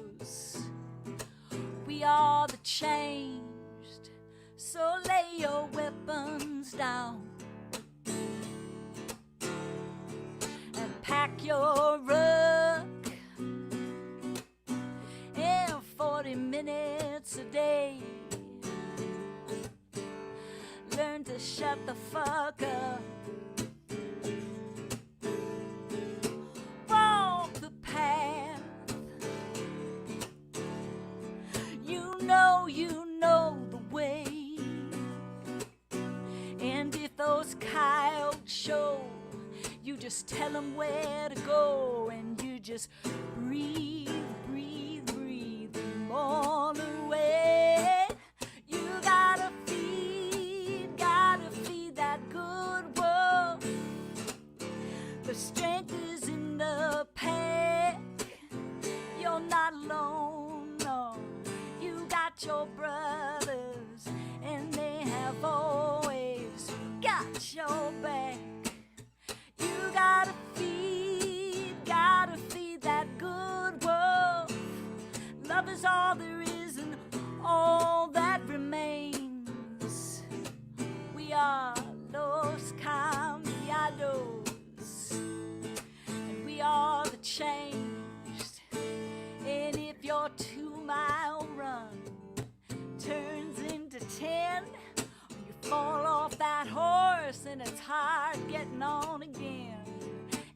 We are the changed. So lay your weapons down and pack your rug. In 40 minutes a day, learn to shut the fuck up. Walk the path. You know the way. just tell them where to go, and you just breathe, breathe, breathe them all away. You gotta feed that good wolf. The strength is in the pack. You're not alone, no. You got your brothers, and they have always got your back. You gotta feed that good wolf. Love is all there is and all that remains. We are los cambiados, and we are the changed. And if your 2-mile run turns into 10, you fall off that horse and it's hard getting on again,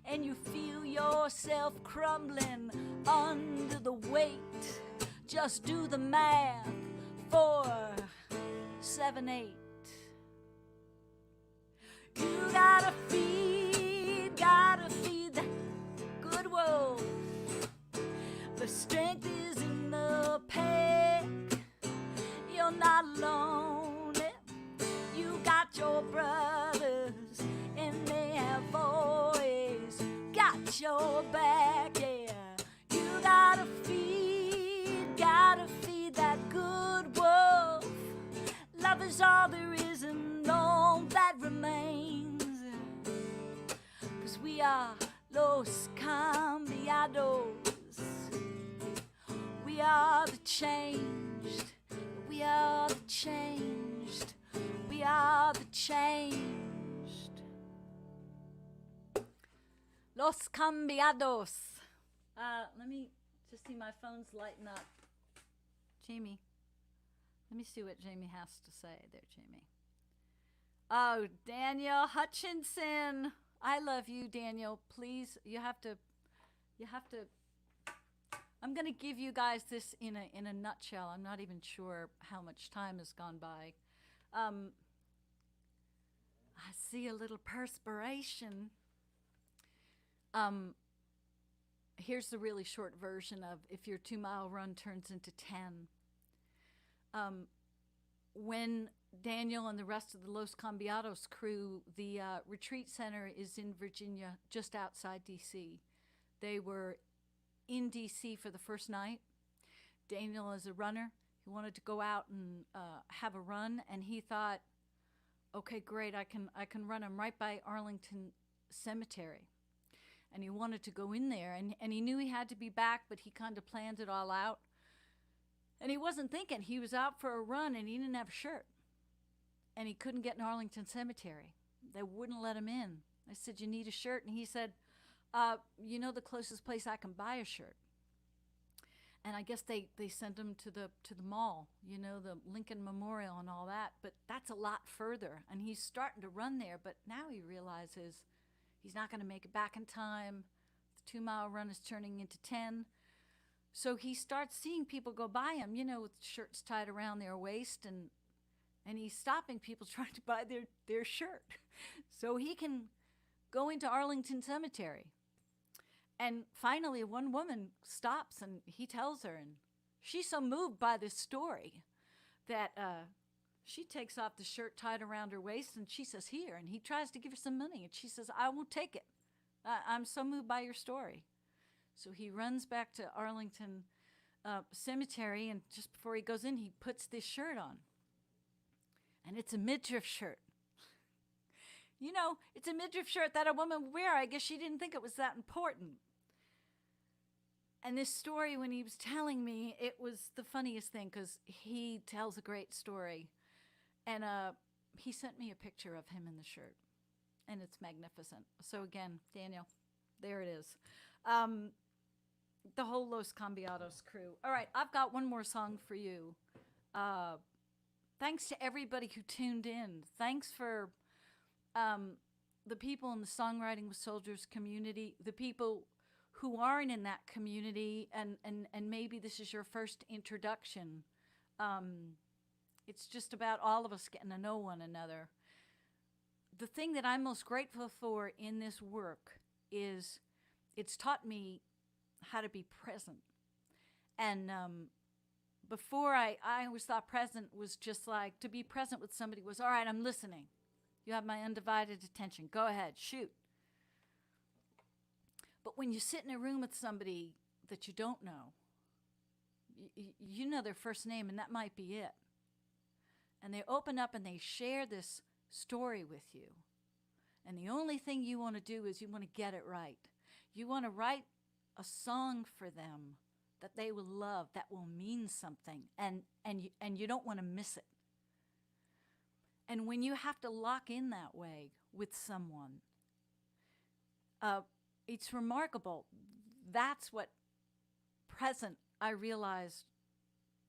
and you feel yourself crumbling under the weight. Just do the math. 4, 7, 8. You gotta feed the good wolf. The strength is in the pack. You're not alone. You got your brothers, and they have always got your back. Yeah, you gotta feed that good wolf. Love is all there is and all that remains. 'Cause we are los cambiados. We are the changed. We are the changed. We are the changed. Los cambiados. Let me just see, my phone's lighting up. Jamie. Let me see what Jamie has to say there, Jamie. Oh, Daniel Hutchinson. I love you, Daniel. Please, you have to, I'm going to give you guys this in a nutshell. I'm not even sure how much time has gone by. I see a little perspiration. Here's the really short version of if your 2-mile run turns into 10. When Daniel and the rest of the Los Cambiados crew, the retreat center is in Virginia, just outside D.C. They were in D.C. for the first night. Daniel is a runner. He wanted to go out and have a run, and he thought, okay, great, I can run. I'm right by Arlington Cemetery. And he wanted to go in there, and he knew he had to be back, but he kind of planned it all out. And he wasn't thinking. He was out for a run, and he didn't have a shirt. And he couldn't get in Arlington Cemetery. They wouldn't let him in. I said, you need a shirt? And he said, you know the closest place I can buy a shirt. And I guess they sent him to the mall, you know, the Lincoln Memorial and all that. But that's a lot further. And he's starting to run there, but now he realizes he's not going to make it back in time. The 2-mile run is turning into 10. So he starts seeing people go by him, you know, with shirts tied around their waist, and he's stopping people trying to buy their shirt so he can go into Arlington Cemetery. And finally, one woman stops, and he tells her, and she's so moved by this story that she takes off the shirt tied around her waist, and she says, here. And he tries to give her some money, and she says, I won't take it. I'm so moved by your story. So he runs back to Arlington Cemetery, and just before he goes in, he puts this shirt on. And it's a midriff shirt. You know, it's a midriff shirt that a woman would wear. I guess she didn't think it was that important. And this story, when he was telling me, it was the funniest thing, because he tells a great story. And he sent me a picture of him in the shirt. And it's magnificent. So again, Daniel, there it is. The whole Los Cambiados crew. All right, I've got one more song for you. Thanks to everybody who tuned in. Thanks for the people in the Songwriting with Soldiers community, the people who aren't in that community, and maybe this is your first introduction. It's just about all of us getting to know one another. the thing that I'm most grateful for in this work is it's taught me how to be present. And before I always thought present was just like, to be present with somebody was, all right, I'm listening. You have my undivided attention. Go ahead, shoot. But when you sit in a room with somebody that you don't know, you know their first name, and that might be it. And they open up and they share this story with you. And the only thing you want to do is you want to get it right. You want to write a song for them that they will love, that will mean something, and you don't want to miss it. And when you have to lock in that way with someone, it's remarkable. That's what present, I realized,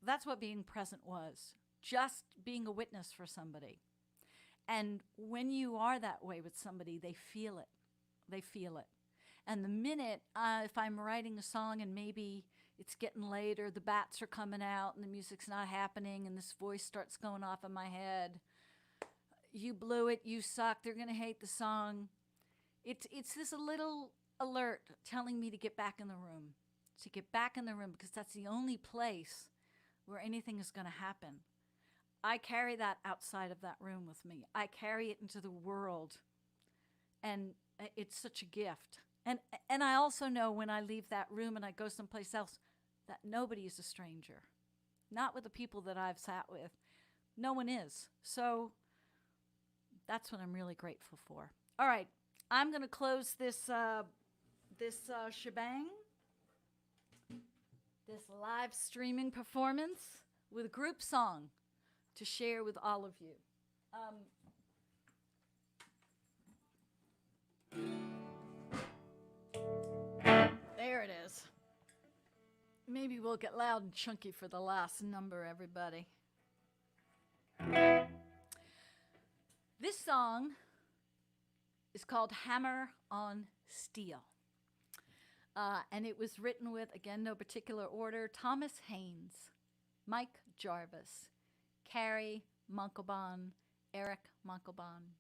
that's what being present was. Just being a witness for somebody. And when you are that way with somebody, they feel it. They feel it. And the minute, if I'm writing a song and maybe it's getting late or the bats are coming out and the music's not happening and this voice starts going off in my head, you blew it, you suck, they're going to hate the song. It's this little alert telling me to get back in the room. To get back in the room, because that's the only place where anything is going to happen. I carry that outside of that room with me. I carry it into the world. And it's such a gift. And I also know when I leave that room and I go someplace else that nobody is a stranger. Not with the people that I've sat with. No one is. So that's what I'm really grateful for. All right. I'm going to close this shebang, this live streaming performance with a group song to share with all of you. There it is. Maybe we'll get loud and chunky for the last number, everybody. This song is called Hammer on Steel. And it was written with, again, no particular order, Thomas Haynes, Mike Jarvis, Carrie Monkelbaum, Eric Monkelbaum,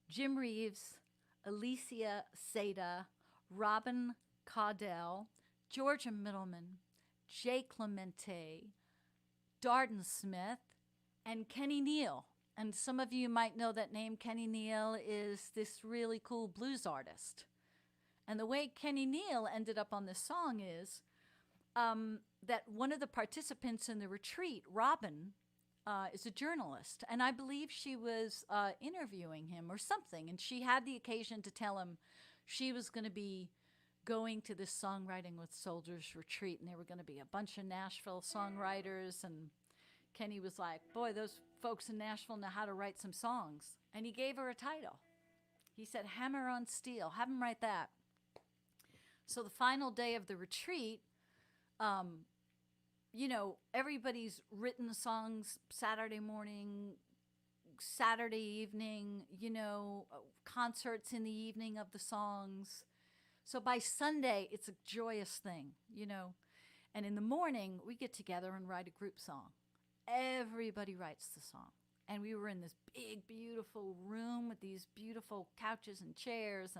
Jim Reeves, Alicia Seda, Robin Caudell, Georgia Middleman, Jay Clemente, Darden Smith, and Kenny Neal. And some of you might know that name. Kenny Neal is this really cool blues artist. And the way Kenny Neal ended up on this song is that one of the participants in the retreat, Robin, is a journalist. And I believe she was interviewing him or something. And she had the occasion to tell him she was going to be going to this Songwriting with Soldiers retreat. And there were going to be a bunch of Nashville songwriters. And Kenny was like, boy, those folks in Nashville know how to write some songs. And he gave her a title. He said, Hammer on Steel. Have him write that. So the final day of the retreat, you know, everybody's written songs Saturday morning, Saturday evening, you know, concerts in the evening of the songs. So by Sunday, it's a joyous thing, you know. And in the morning, we get together and write a group song. Everybody writes the song. And we were in this big, beautiful room with these beautiful couches and chairs.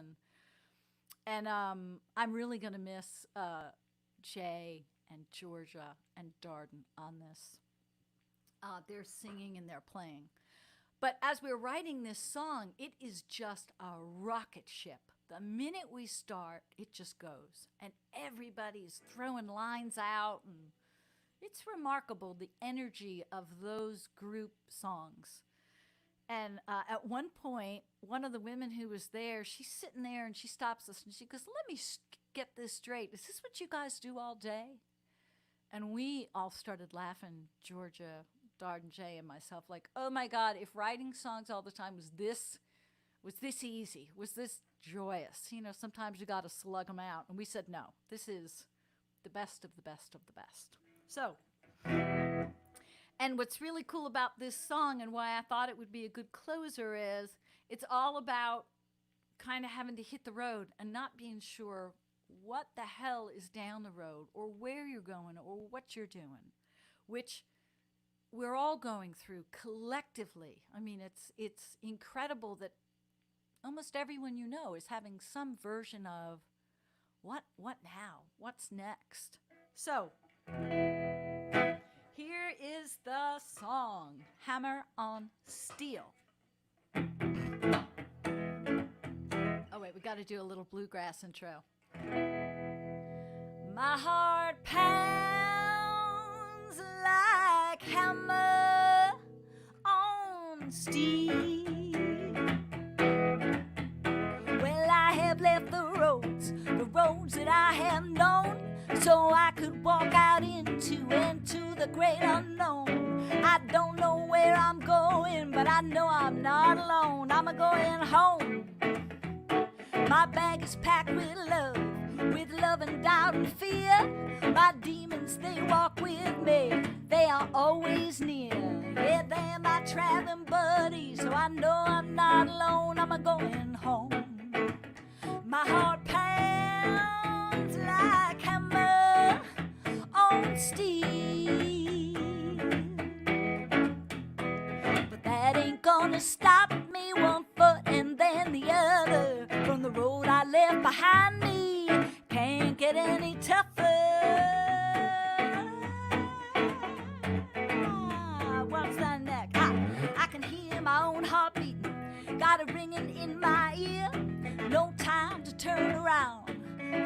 And I'm really going to miss Jay and Georgia and Darden on this. They're singing and they're playing. But as we're writing this song, it is just a rocket ship. The minute we start, it just goes. And everybody's throwing lines out. And it's remarkable, the energy of those group songs. And at one point, one of the women who was there, she's sitting there and she stops us and she goes, let me get this straight. Is this what you guys do all day? And we all started laughing, Georgia, Darden, Jay, and myself, like, oh my God, if writing songs all the time was this easy, was this joyous? You know, sometimes you got to slug them out. And we said, no, this is the best of the best of the best. So, and what's really cool about this song and why I thought it would be a good closer is it's all about kind of having to hit the road and not being sure what the hell is down the road or where you're going or what you're doing, which we're all going through collectively. I mean, it's incredible that almost everyone you know is having some version of what now? What's next? So, here is the song, Hammer on Steel. Oh wait, we got to do a little bluegrass intro. My heart pounds like hammer on steel. Well, I have left the roads that I have known, so I could walk out into the great unknown. I don't know where I'm going, but I know I'm not alone. I'm going home. My bag is packed with love and doubt and fear. My demons, they walk with me, they are always near. Yeah, they're my traveling buddies, so I know I'm not alone. I'm going home. My heart pounds like hammer on steel, but that ain't gonna stop me one foot and then the other from the road I left behind me. Can't get any tougher. What's the next? I can hear my own heart beating, got it ringing in my ear. No time to turn around,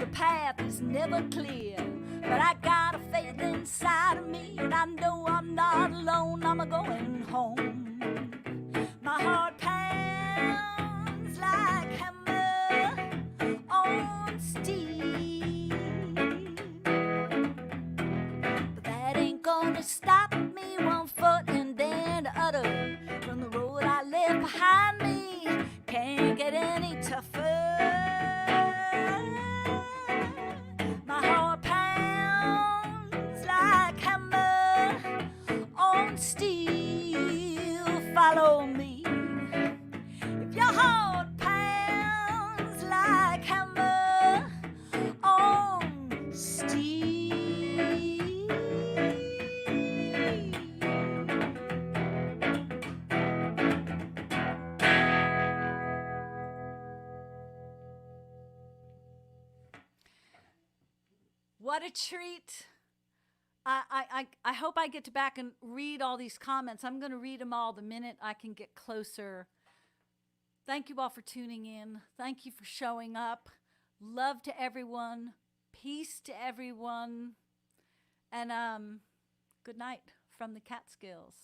the path is never clear. But I got a faith inside of me, and I know I'm not alone. I'm going home. My heart pounds like hammer on steel, but that ain't gonna stop me one foot and then the other from the road I left behind me. Can't get any tougher. My heart pounds like hammer on steel. Follow me. If your heart pounds like hammer on steel. What a treat. I hope I get to back and read all these comments. I'm going to read them all the minute I can get closer. Thank you all for tuning in. Thank you for showing up. Love to everyone. Peace to everyone. And good night from the Catskills.